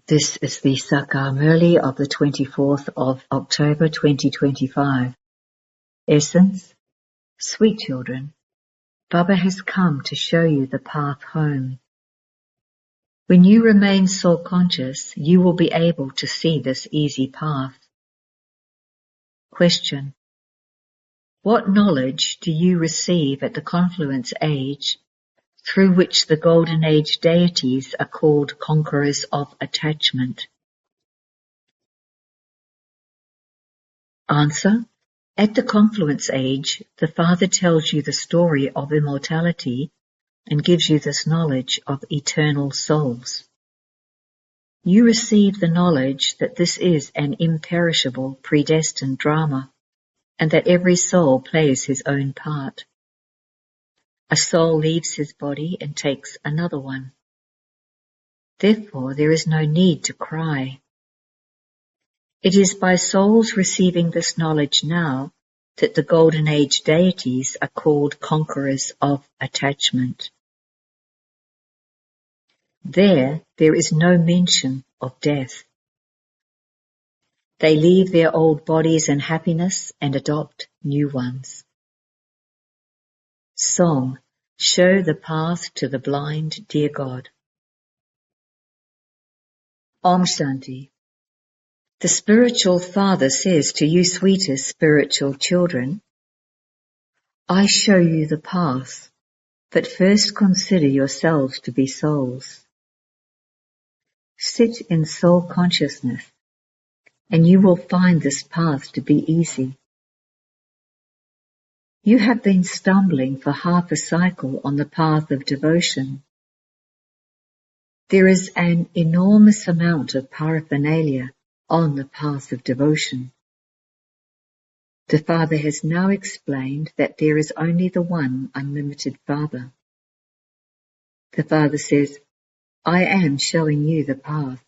This is the Sakar Murli of the 24th of October 2025. Essence: Sweet children, Baba has come to show you the path home. When you remain soul conscious, you will be able to see this easy path. Question: what knowledge do you receive at the confluence age, through which the Golden Age deities are called conquerors of attachment? Answer: at the confluence age, the Father tells you the story of immortality and gives you this knowledge of eternal souls. You receive the knowledge that this is an imperishable, predestined drama, and that every soul plays his own part. A soul leaves his body and takes another one. Therefore, there is no need to cry. It is by souls receiving this knowledge now that the Golden Age deities are called conquerors of attachment. There is no mention of death. They leave their old bodies in happiness and adopt new ones. Song: show the path to the blind, dear God. Om Shanti. The spiritual father says to you sweetest spiritual children, I show you the path, but first consider yourselves to be souls. Sit in soul consciousness, and you will find this path to be easy. You have been stumbling for half a cycle on the path of devotion. There is an enormous amount of paraphernalia on the path of devotion. The Father has now explained that there is only the one unlimited Father. The Father says, I am showing you the path.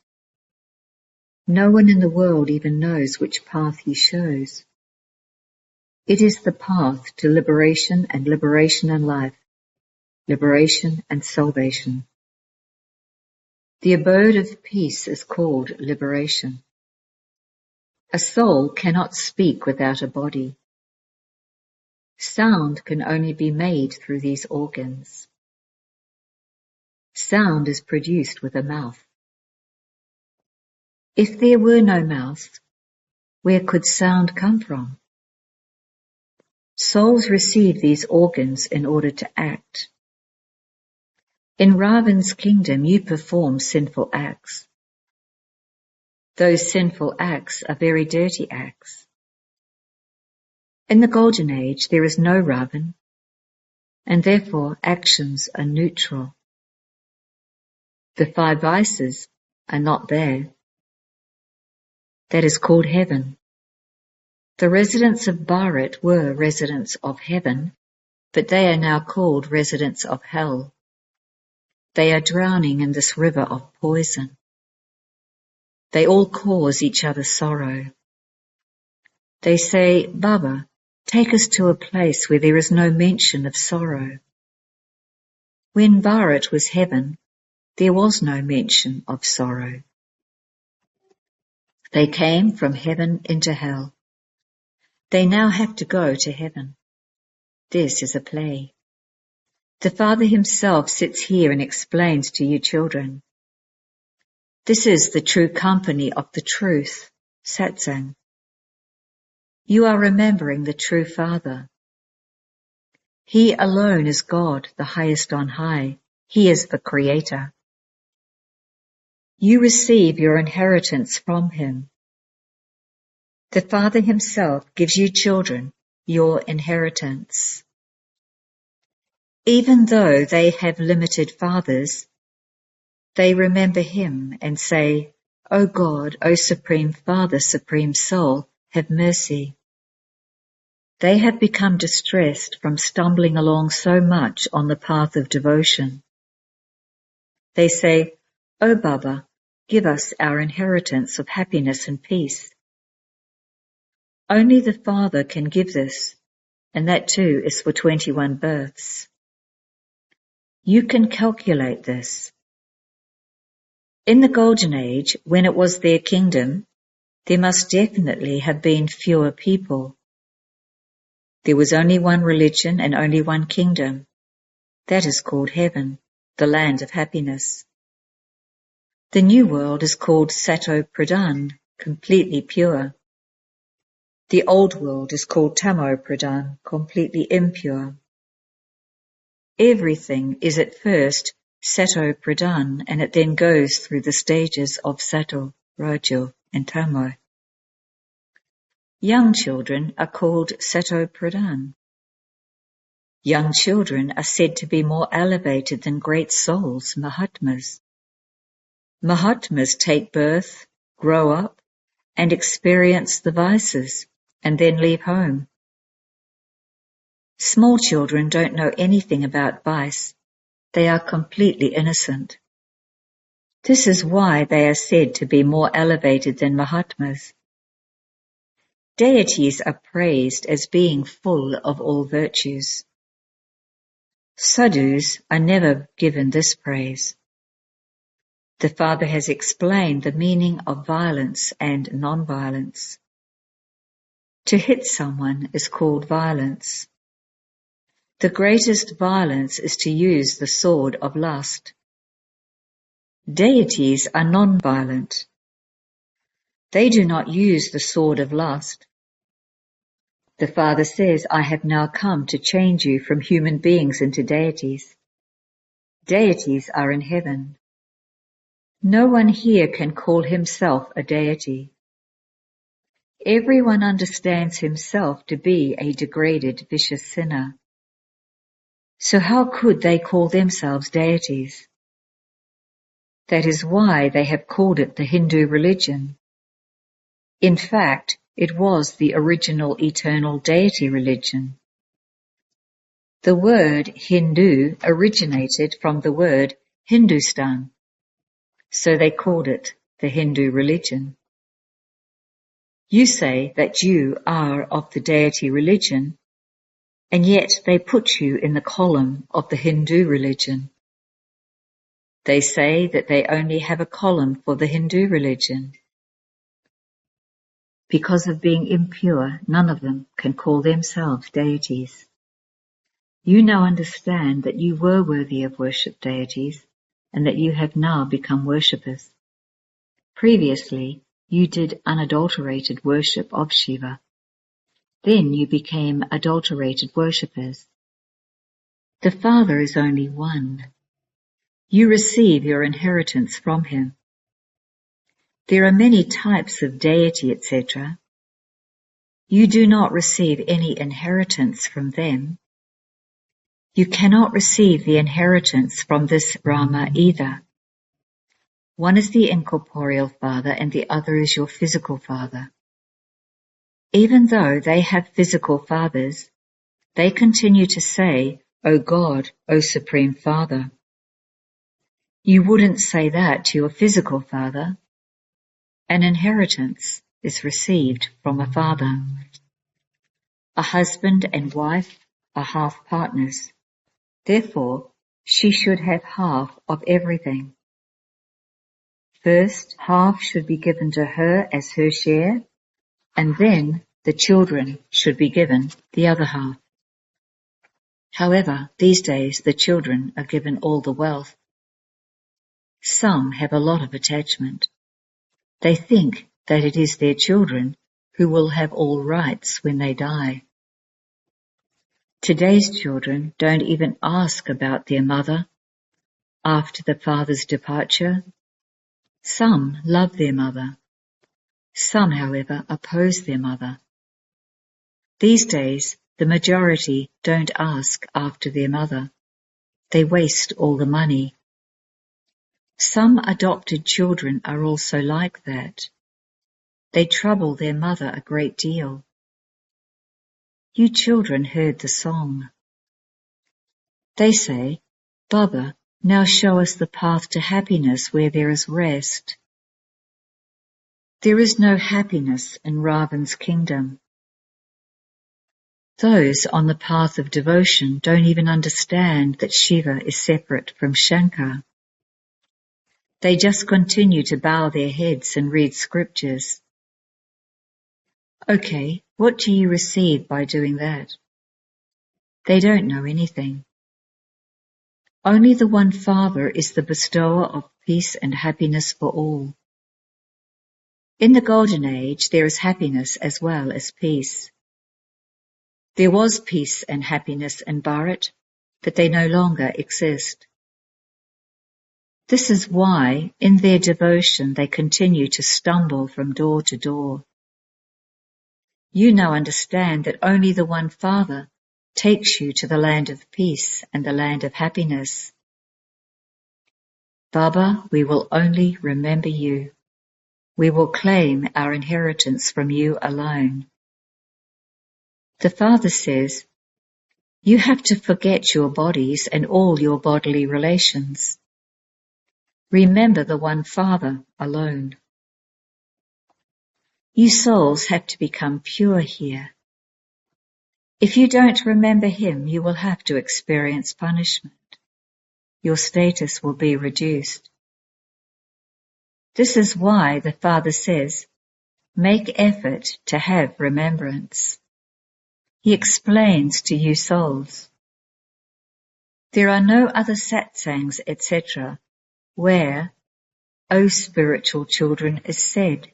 No one in the world even knows which path he shows. It is the path to liberation and life, liberation and salvation. The abode of peace is called liberation. A soul cannot speak without a body. Sound can only be made through these organs. Sound is produced with a mouth. If there were no mouth, where could sound come from? Souls receive these organs in order to act. In Ravan's kingdom you perform sinful acts. Those sinful acts are very dirty acts. In the Golden Age there is no Ravan, and therefore actions are neutral. The 5 vices are not there. That is called heaven. The residents of Bharat were residents of heaven, but they are now called residents of hell. They are drowning in this river of poison. They all cause each other sorrow. They say, Baba, take us to a place where there is no mention of sorrow. When Bharat was heaven, there was no mention of sorrow. They came from heaven into hell. They now have to go to heaven. This is a play. The Father himself sits here and explains to you children. This is the true company of the truth, satsang. You are remembering the true Father. He alone is God, the highest on high. He is the Creator. You receive your inheritance from him. The Father himself gives you children your inheritance. Even though they have limited fathers, they remember him and say, O God, O Supreme Father, Supreme Soul, have mercy. They have become distressed from stumbling along so much on the path of devotion. They say, O Baba, give us our inheritance of happiness and peace. Only the Father can give this, and that too is for 21 births. You can calculate this. In the Golden Age, when it was their kingdom, there must definitely have been fewer people. There was only one religion and only one kingdom. That is called heaven, the land of happiness. The new world is called Sato Pradhan, completely pure. The old world is called Tamo Pradhan, completely impure. Everything is at first Sato Pradhan, and it then goes through the stages of Sato, Rajo, and Tamo. Young children are called Sato Pradhan. Young children are said to be more elevated than great souls, Mahatmas. Mahatmas take birth, grow up, and experience the vices, and then leave home. Small children don't know anything about vice. They are completely innocent. This is why they are said to be more elevated than Mahatmas. Deities are praised as being full of all virtues. Sadhus are never given this praise. The Father has explained the meaning of violence and non-violence. To hit someone is called violence. The greatest violence is to use the sword of lust. Deities are non-violent. They do not use the sword of lust. The Father says, I have now come to change you from human beings into deities. Deities are in heaven. No one here can call himself a deity. Everyone understands himself to be a degraded, vicious sinner. So how could they call themselves deities? That is why they have called it the Hindu religion. In fact, it was the original eternal deity religion. The word Hindu originated from the word Hindustan, so they called it the Hindu religion. You say that you are of the deity religion, and yet they put you in the column of the Hindu religion. They say that they only have a column for the Hindu religion. Because of being impure, none of them can call themselves deities. You now understand that you were worthy of worship, deities, and that you have now become worshippers. Previously, you did unadulterated worship of Shiva. Then you became adulterated worshippers. The Father is only one. You receive your inheritance from him. There are many types of deity, etc. You do not receive any inheritance from them. You cannot receive the inheritance from this Brahma either. One is the incorporeal father and the other is your physical father. Even though they have physical fathers, they continue to say, O God, O Supreme Father. You wouldn't say that to your physical father. An inheritance is received from a father. A husband and wife are half partners. Therefore, she should have half of everything. First, half should be given to her as her share, and then the children should be given the other half. However, these days the children are given all the wealth. Some have a lot of attachment. They think that it is their children who will have all rights when they die. Today's children don't even ask about their mother after the father's departure. Some love their mother. Some, however, oppose their mother. These days, the majority don't ask after their mother. They waste all the money. Some adopted children are also like that. They trouble their mother a great deal. You children heard the song. They say, Baba, now show us the path to happiness where there is rest. There is no happiness in Ravan's kingdom. Those on the path of devotion don't even understand that Shiva is separate from Shankar. They just continue to bow their heads and read scriptures. Okay, what do you receive by doing that? They don't know anything. Only the one Father is the bestower of peace and happiness for all. In the Golden Age, there is happiness as well as peace. There was peace and happiness in Bharat, but they no longer exist. This is why, in their devotion, they continue to stumble from door to door. You now understand that only the one Father takes you to the land of peace and the land of happiness. Baba, we will only remember you. We will claim our inheritance from you alone. The Father says, you have to forget your bodies and all your bodily relations. Remember the one Father alone. You souls have to become pure here. If you don't remember him, you will have to experience punishment. Your status will be reduced. This is why the Father says, make effort to have remembrance. He explains to you souls. There are no other satsangs, etc., where, O spiritual children, is said.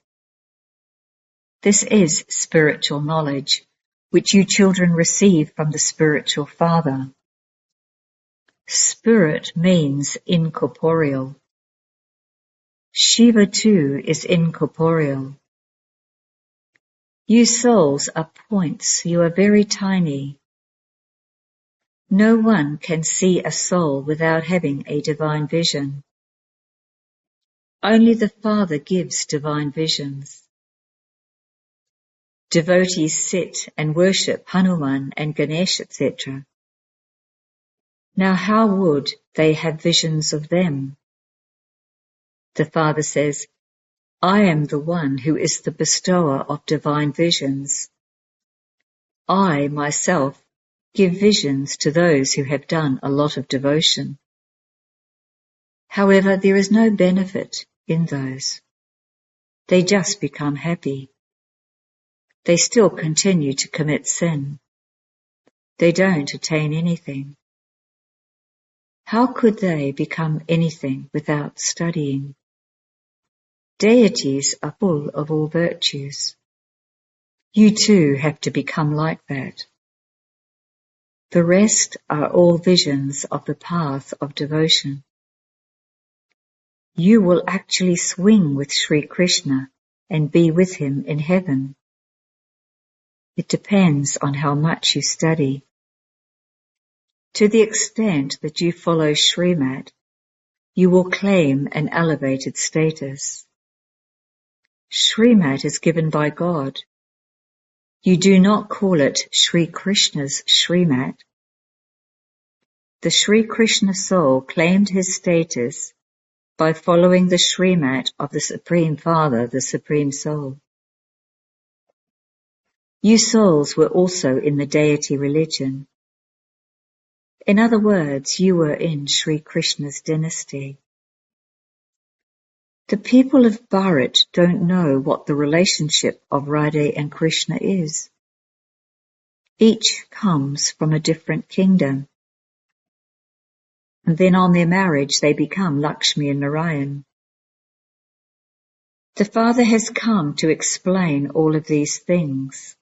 This is spiritual knowledge, which you children receive from the spiritual Father. Spirit means incorporeal. Shiva too is incorporeal. You souls are points, you are very tiny. No one can see a soul without having a divine vision. Only the Father gives divine visions. Devotees sit and worship Hanuman and Ganesh, etc. Now how would they have visions of them? The Father says, I am the one who is the bestower of divine visions. I, myself, give visions to those who have done a lot of devotion. However, there is no benefit in those. They just become happy. They still continue to commit sin. They don't attain anything. How could they become anything without studying? Deities are full of all virtues. You too have to become like that. The rest are all visions of the path of devotion. You will actually swing with Sri Krishna and be with him in heaven. It depends on how much you study. To the extent that you follow Srimat, you will claim an elevated status. Srimat is given by God. You do not call it Sri Krishna's Srimat. The Sri Krishna soul claimed his status by following the Srimat of the Supreme Father, the Supreme Soul. You souls were also in the deity religion. In other words, you were in Sri Krishna's dynasty. The people of Bharat don't know what the relationship of Radha and Krishna is. Each comes from a different kingdom. And then on their marriage they become Lakshmi and Narayan. The Father has come to explain all of these things.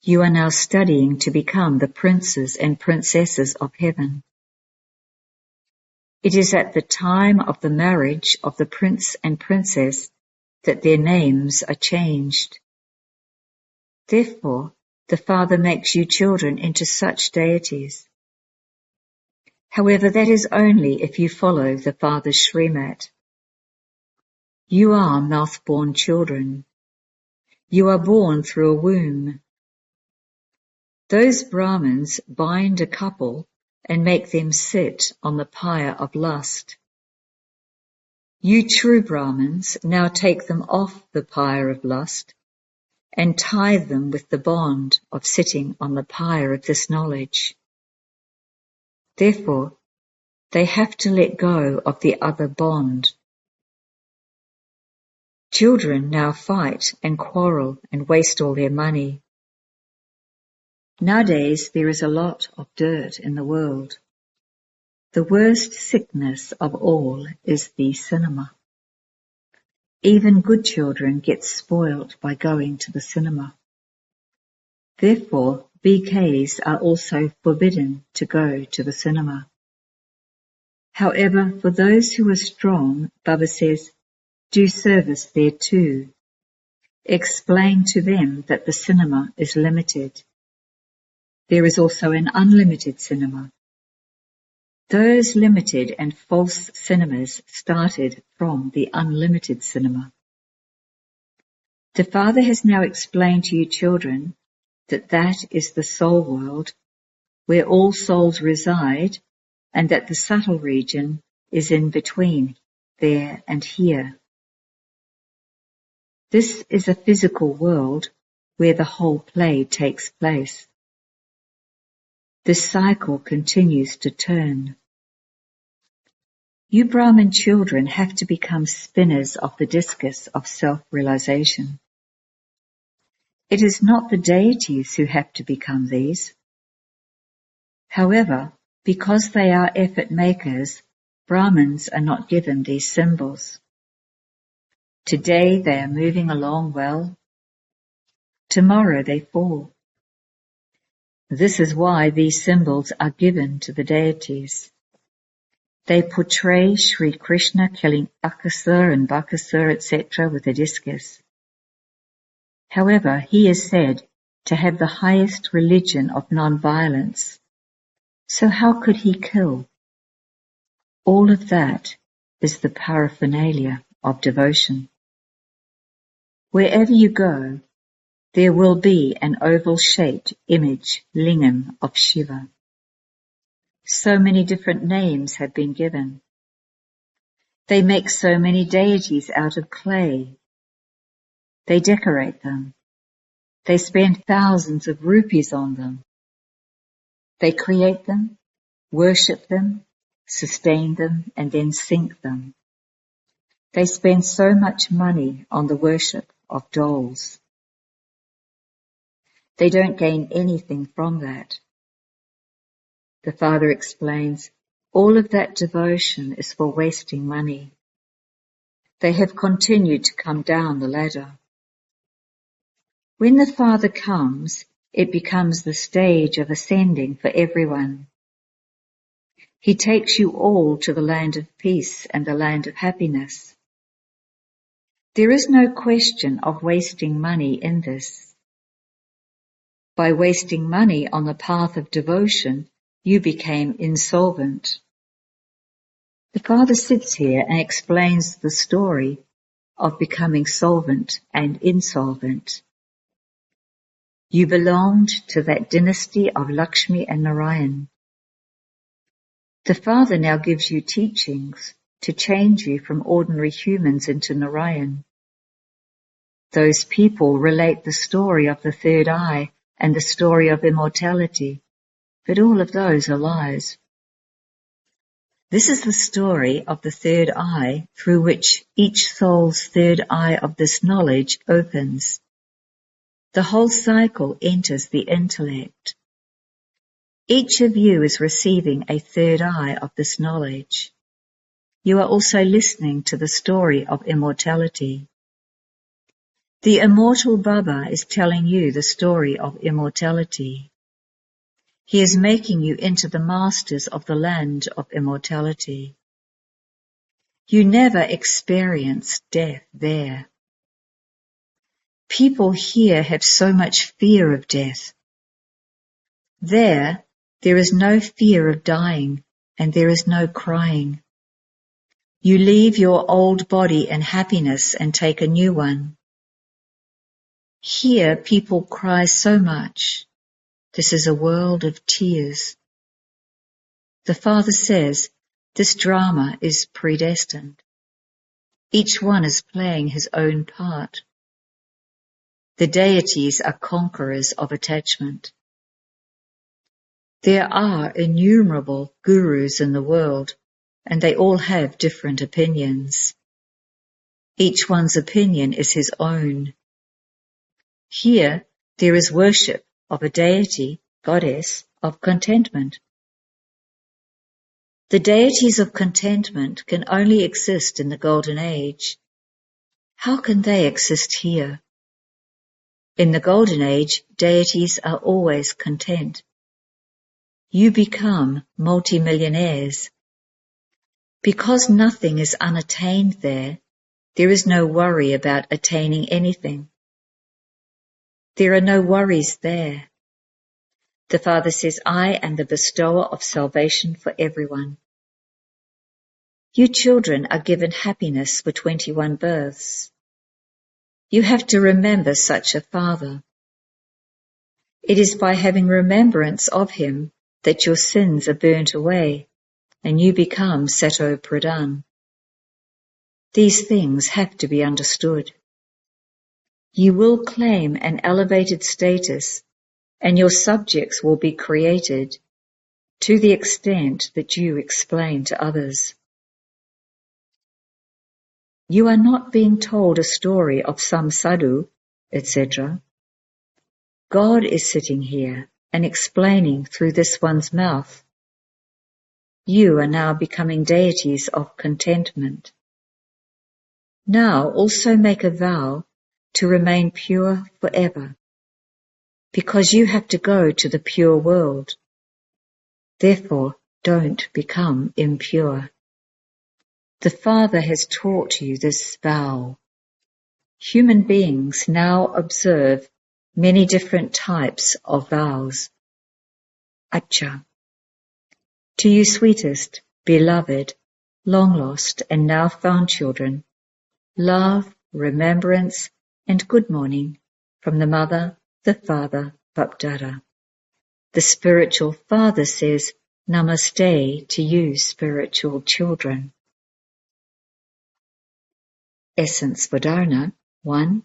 You are now studying to become the princes and princesses of heaven. It is at the time of the marriage of the prince and princess that their names are changed. Therefore, the Father makes you children into such deities. However, that is only if you follow the Father's Srimat. You are mouth-born children. You are born through a womb. Those Brahmins bind a couple and make them sit on the pyre of lust. You true Brahmins now take them off the pyre of lust and tie them with the bond of sitting on the pyre of this knowledge. Therefore, They have to let go of the other bond. Children now fight and quarrel and waste all their money. Nowadays there is a lot of dirt in the world. The worst sickness of all is the cinema. Even good children get spoilt by going to the cinema. Therefore, BKs are also forbidden to go to the cinema. However, for those who are strong, Baba says, do service there too. Explain to them that the cinema is limited. There is also an unlimited cinema. Those limited and false cinemas started from the unlimited cinema. The Father has now explained to you children that that is the soul world where all souls reside, and that the subtle region is in between there and here. This is a physical world where the whole play takes place. This cycle continues to turn. You Brahmin children have to become spinners of the discus of self-realization. It is not the deities who have to become these. However, because they are effort makers, Brahmins are not given these symbols. Today they are moving along well. Tomorrow they fall. This is why these symbols are given to the deities. They portray Sri Krishna killing Akasur and Bakasur, etc. with a discus. However, he is said to have the highest religion of non-violence. So how could he kill? All of that is the paraphernalia of devotion. Wherever you go, there will be an oval-shaped image, lingam, of Shiva. So many different names have been given. They make so many deities out of clay. They decorate them. They spend thousands of rupees on them. They create them, worship them, sustain them, and then sink them. They spend so much money on the worship of dolls. They don't gain anything from that. The Father explains, all of that devotion is for wasting money. They have continued to come down the ladder. When the Father comes, it becomes the stage of ascending for everyone. He takes you all to the land of peace and the land of happiness. There is no question of wasting money in this. By wasting money on the path of devotion, you became insolvent. The Father sits here and explains the story of becoming solvent and insolvent. You belonged to that dynasty of Lakshmi and Narayan. The Father now gives you teachings to change you from ordinary humans into Narayan. Those people relate the story of the third eye and the story of immortality, but all of those are lies. This is the story of the third eye through which each soul's third eye of this knowledge opens. The whole cycle enters the intellect. Each of you is receiving a third eye of this knowledge. You are also listening to the story of immortality. The immortal Baba is telling you the story of immortality. He is making you into the masters of the land of immortality. You never experienced death there. People here have so much fear of death. There is no fear of dying, and there is no crying. You leave your old body in happiness and take a new one. Here people cry so much. This is a world of tears. The Father says, this drama is predestined. Each one is playing his own part. The deities are conquerors of attachment. There are innumerable gurus in the world and they all have different opinions. Each one's opinion is his own. Here, there is worship of a deity, goddess, of contentment. The deities of contentment can only exist in the Golden Age. How can they exist here? In the Golden Age, deities are always content. You become multimillionaires. Because nothing is unattained there is no worry about attaining anything. There are no worries there. The Father says, I am the bestower of salvation for everyone. You children are given happiness for 21 births. You have to remember such a Father. It is by having remembrance of him that your sins are burnt away, and you become Sato Pradhan. These things have to be understood. You will claim an elevated status, and your subjects will be created to the extent that you explain to others. You are not being told a story of some sadhu, etc. God is sitting here and explaining through this one's mouth. You are now becoming deities of contentment. Now also make a vow to remain pure forever, because you have to go to the pure world. Therefore, don't become impure. The Father has taught you this vow. Human beings now observe many different types of vows. Acha. To you sweetest, beloved, long lost and now found children, love, remembrance, and good morning from the Mother, the Father, Bapdada. The spiritual Father says, Namaste to you spiritual children. Essence Vedana 1.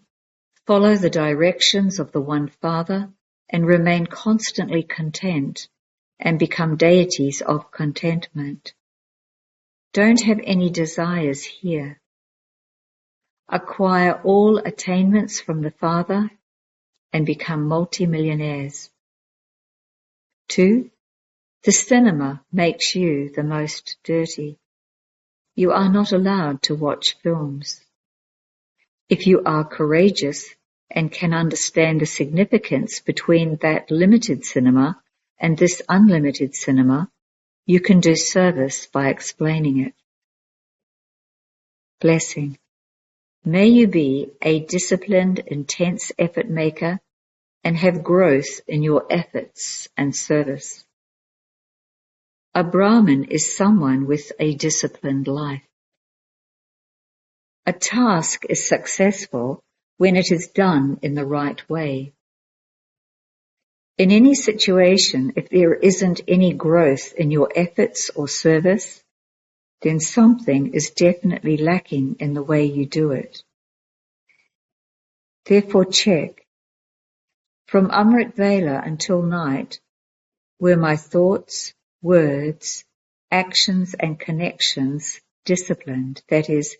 Follow the directions of the One Father and remain constantly content and become deities of contentment. Don't have any desires here. Acquire all attainments from the Father and become multimillionaires. 2. The cinema makes you the most dirty. You are not allowed to watch films. If you are courageous and can understand the significance between that limited cinema and this unlimited cinema, you can do service by explaining it. Blessing. May you be a disciplined, intense effort maker and have growth in your efforts and service. A Brahmin is someone with a disciplined life. A task is successful when it is done in the right way. In any situation, if there isn't any growth in your efforts or service, then something is definitely lacking in the way you do it. Therefore check. From Amrit Vela until night, were my thoughts, words, actions and connections disciplined? That is,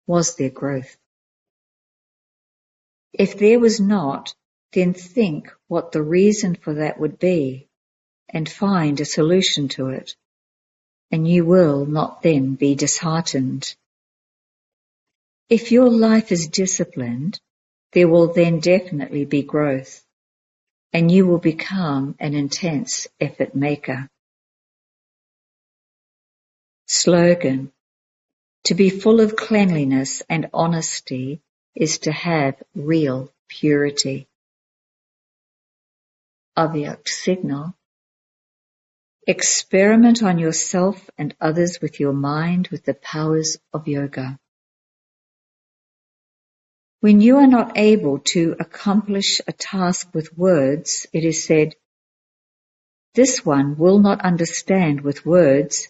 was there growth? If there was not, then think what the reason for that would be and find a solution to it, and you will not then be disheartened. If your life is disciplined, there will then definitely be growth, and you will become an intense effort maker. Slogan. To be full of cleanliness and honesty is to have real purity. Avyak signal. Experiment on yourself and others with your mind with the powers of yoga. When you are not able to accomplish a task with words, it is said, this one will not understand with words,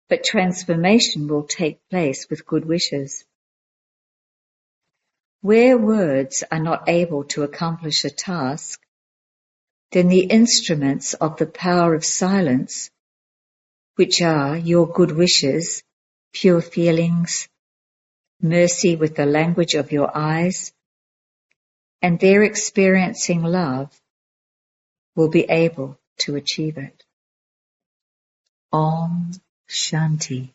but transformation will take place with good wishes. Where words are not able to accomplish a task, then the instruments of the power of silence which are your good wishes, pure feelings, mercy with the language of your eyes, and their experiencing love, will be able to achieve it. Om Shanti.